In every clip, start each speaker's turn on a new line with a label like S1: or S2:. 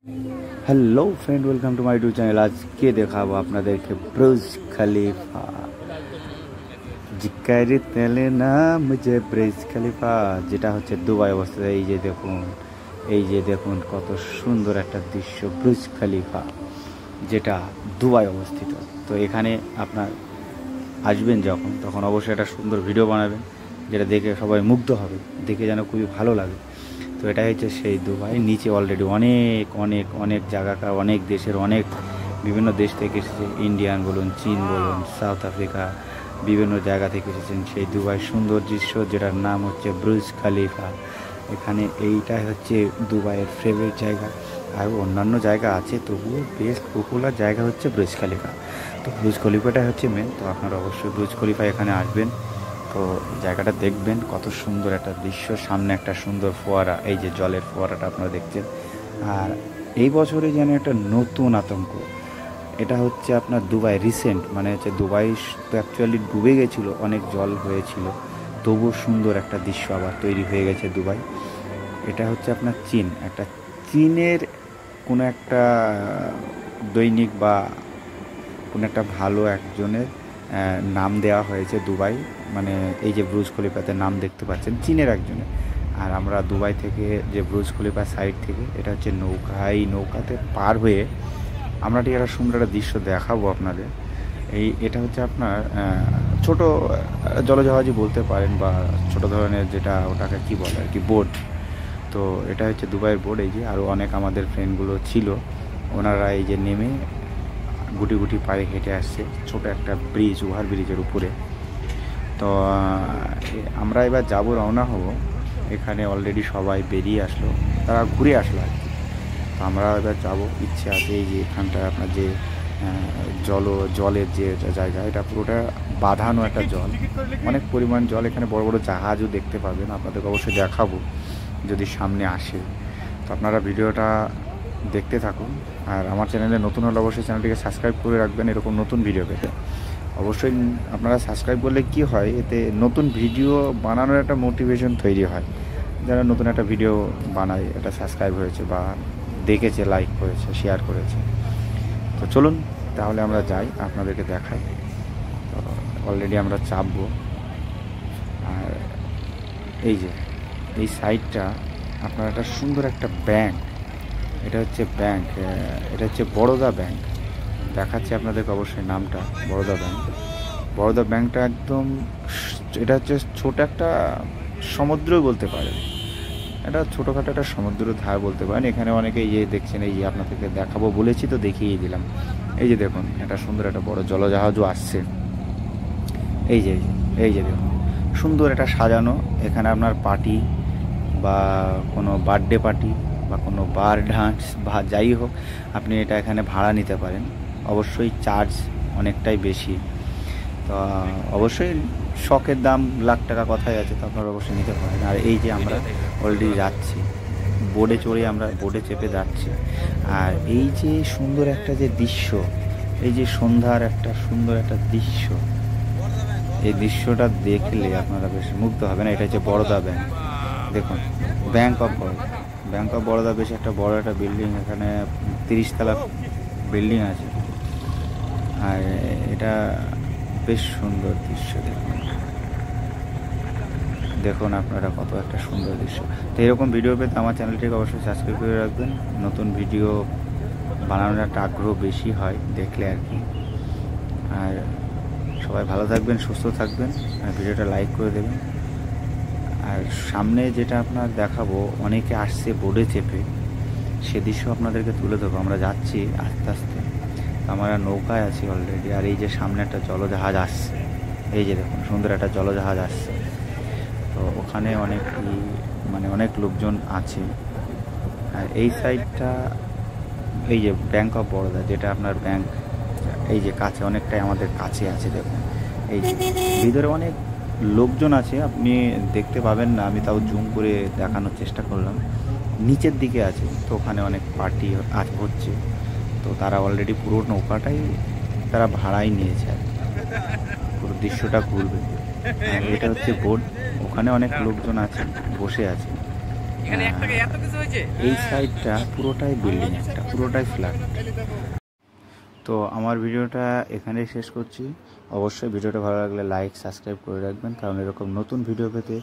S1: Hello friend, welcome to my YouTube channel. आज के देखाबो আপনাদেরকে ব্রুজ খলিফা। জিকারে তেলে না মুঝে ব্রুজ খলিফা, যেটা হচ্ছে দুবাই অবস্থিত। এই যে দেখুন কত সুন্দর একটা দৃশ্য, ব্রুজ খলিফা যেটা দুবাই অবস্থিত। তো এখানে আপনার আসবেন যখন, তখন অবশ্যই একটা সুন্দর ভিডিও বানাবেন, যেটা দেখে সবাই মুগ্ধ হবে, দেখে যেন খুবই ভালো লাগে। তো এটাই হচ্ছে সেই দুবাই। নিচে অলরেডি অনেক অনেক অনেক জায়গাকার, অনেক দেশের, অনেক বিভিন্ন দেশ থেকে এসেছে। ইন্ডিয়ান বলুন, চীন বলুন, সাউথ আফ্রিকা, বিভিন্ন জায়গা থেকে এসেছেন সেই দুবাই সুন্দর দৃশ্য, যেটার নাম হচ্ছে ব্রুজ খলিফা। এখানে এইটাই হচ্ছে দুবাইয়ের ফেভারিট জায়গা। আর অন্যান্য জায়গা আছে, তবুও বেস্ট পপুলার জায়গা হচ্ছে ব্রুজ খলিফা। তো ব্রুজ খলিফাটা হচ্ছে মেন। তো আপনারা অবশ্যই ব্রুজ খলিফা এখানে আসবেন, তো জায়গাটা দেখবেন কত সুন্দর একটা দৃশ্য। সামনে একটা সুন্দর ফোয়ারা, এই যে জলের ফোয়ারাটা আপনারা দেখছেন। আর এই বছরে যেন একটা নতুন আতঙ্ক, এটা হচ্ছে আপনার দুবাই রিসেন্ট, মানে হচ্ছে দুবাই তো অ্যাকচুয়ালি ডুবে গেছিলো, অনেক জল হয়েছিল, তবুও সুন্দর একটা দৃশ্য আবার তৈরি হয়ে গেছে দুবাই। এটা হচ্ছে আপনার চীনের কোনো একটা দৈনিক বা কোনো একটা ভালো একজনের নাম দেওয়া হয়েছে দুবাই, মানে এই যে ব্রুজ খলিফাতে নাম দেখতে পাচ্ছেন চীনের একজনের। আর আমরা দুবাই থেকে যে ব্রুজ খলিফা সাইড থেকে, এটা হচ্ছে নৌকা, এই নৌকাতে পার হয়ে আমরা ঠিক একটা সুন্দর একটা দৃশ্য দেখাবো আপনাদের। এটা হচ্ছে আপনার ছোট জলজাহাজই বলতে পারেন, বা ছোট ধরনের, যেটা ওটাকে কি বলে আর কি, বোট। তো এটা হচ্ছে দুবাইয়ের বোট। এই যে আরও অনেক আমাদের ফ্রেন্ডগুলো ছিল, ওনারা এই যে নেমে গুটি গুটি পায়ে হেঁটে আসছে ছোট একটা ব্রিজ, ওভার ব্রিজের উপরে। তো আমরা এবার যাবো, রওনা হব। এখানে অলরেডি সবাই বেরিয়ে আসলো, তারা ঘুরে আসলো আর কি। তো আমরা এবার যাবো, ইচ্ছে আছে। এই যে এখানটা আপনার যে জলের যে জায়গা, এটা পুরোটা বাঁধানো একটা জল, অনেক পরিমাণ জল। এখানে বড় বড় জাহাজও দেখতে পাবেন, আপনাদেরকে অবশ্যই দেখাবো যদি সামনে আসে। তো আপনারা ভিডিওটা দেখতে থাকুন। আর আমার চ্যানেলে নতুন হলে অবশ্যই চ্যানেলটিকে সাবস্ক্রাইব করে রাখবেন, এরকম নতুন ভিডিও পেতে। অবশ্যই আপনারা সাবস্ক্রাইব করলে কি হয়, এতে নতুন ভিডিও বানানোর একটা মোটিভেশন তৈরি হয়। যারা নতুন একটা ভিডিও বানায়, এটা সাবস্ক্রাইব হয়েছে বা দেখেছে, লাইক করেছে, শেয়ার করেছে। তো চলুন তাহলে আমরা যাই, আপনাদেরকে দেখাই। তো অলরেডি আমরা চাপবো। আর এই সাইডটা আপনার একটা সুন্দর একটা ব্যাংক, এটা হচ্ছে বরোদা ব্যাংক। দেখাচ্ছি আপনাদেরকে অবশ্যই নামটা, বরোদা ব্যাংকটা একদম, এটা হচ্ছে ছোট একটা সমুদ্রই বলতে পারেন, এটা ছোটোখাটো একটা সমুদ্র ধার বলতে পারেন। এখানে অনেকে এই যে দেখছেন, এই যে আপনাদেরকে দেখাবো বলেছি তো দেখিয়ে দিলাম। এই যে দেখুন, একটা সুন্দর একটা বড় জলজাহাজও আসছে। এই যে দেখুন, সুন্দর একটা সাজানো। এখানে আপনার পার্টি বা কোনো বার্থডে পার্টি বা কোনো বার ডান্স বা যাই হোক, আপনি এটা এখানে ভাড়া নিতে পারেন। অবশ্যই চার্জ অনেকটাই বেশি, তো অবশ্যই শখের দাম লাখ টাকা কথাই আছে, তো আপনারা অবশ্যই নিতে পারেন। আর এই যে আমরা অলরেডি যাচ্ছি, বোটে চড়ে আমরা বোটে চেপে যাচ্ছি। আর এই যে সুন্দর একটা যে দৃশ্য, এই যে সন্ধ্যার একটা সুন্দর একটা দৃশ্য, এই দৃশ্যটা দেখলে আপনারা বেশ মুগ্ধ হবেন। এটা হচ্ছে বরোদা ব্যাংক। দেখুন, ব্যাংক অফ বরোদা, বেশ একটা বড় একটা বিল্ডিং। এখানে 30 তলা বিল্ডিং আছে। আর এটা বেশ সুন্দর দৃশ্য। দেখুন আপনারা কত একটা সুন্দর দৃশ্য। তো এরকম ভিডিও পেতে আমার চ্যানেলটিকে অবশ্যই সাবস্ক্রাইব করে রাখবেন। নতুন ভিডিও বানানোর একটা আগ্রহ বেশি হয় দেখলে আর কি। আর সবাই ভালো থাকবেন, সুস্থ থাকবেন, আর ভিডিওটা লাইক করে দেবেন। আর সামনে যেটা আপনার দেখাবো, অনেকে আসছে বোটে চেপে, সে দৃশ্য আপনাদেরকে তুলে দেবো। আমরা যাচ্ছি আস্তে আস্তে, আমরা নৌকায় আছি অলরেডি। আর এই যে সামনে একটা জলজাহাজ আসছে, এই যে দেখুন সুন্দর একটা জলজাহাজ আসছে। তো ওখানে অনেক লোকজন আছে। আর এই সাইডটা, এই যে ব্যাংক অফ বরোদা, যেটা আপনার ব্যাংক, এই যে কাছে, অনেকটাই আমাদের কাছে আছে। দেখুন এই যে ভিতরে অনেক লোকজন আছে, আপনি দেখতে পাবেন না, আমি তাও জুম করে দেখানোর চেষ্টা করলাম। নিচের দিকে আছে, তো ওখানে অনেক পার্টি হচ্ছে। তো তারা অলরেডি পুরো নৌকাটাই তারা ভাড়াই নিয়েছে, আর পুরো দৃশ্যটা ঘুরবে। আর এটা হচ্ছে বোট, ওখানে অনেক লোকজন আছে, বসে আছে। এই সাইডটা পুরোটাই বিল্ডিং, একটা পুরোটাই ফ্ল্যাট। তো আমার ভিডিওটা এখানেই শেষ করছি। অবশ্যই ভিডিওটা ভালো লাগলে লাইক সাবস্ক্রাইব করে রাখবেন, কারণ এরকম নতুন ভিডিও পেতে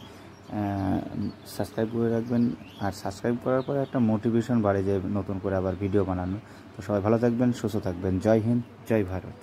S1: সাবস্ক্রাইব করে রাখবেন। আর সাবস্ক্রাইব করার পরে একটা মোটিভেশন বাড়ে যে নতুন করে আবার ভিডিও বানানো। তো সবাই ভালো থাকবেন, সুস্থ থাকবেন। জয় হিন্দ, জয় ভারত।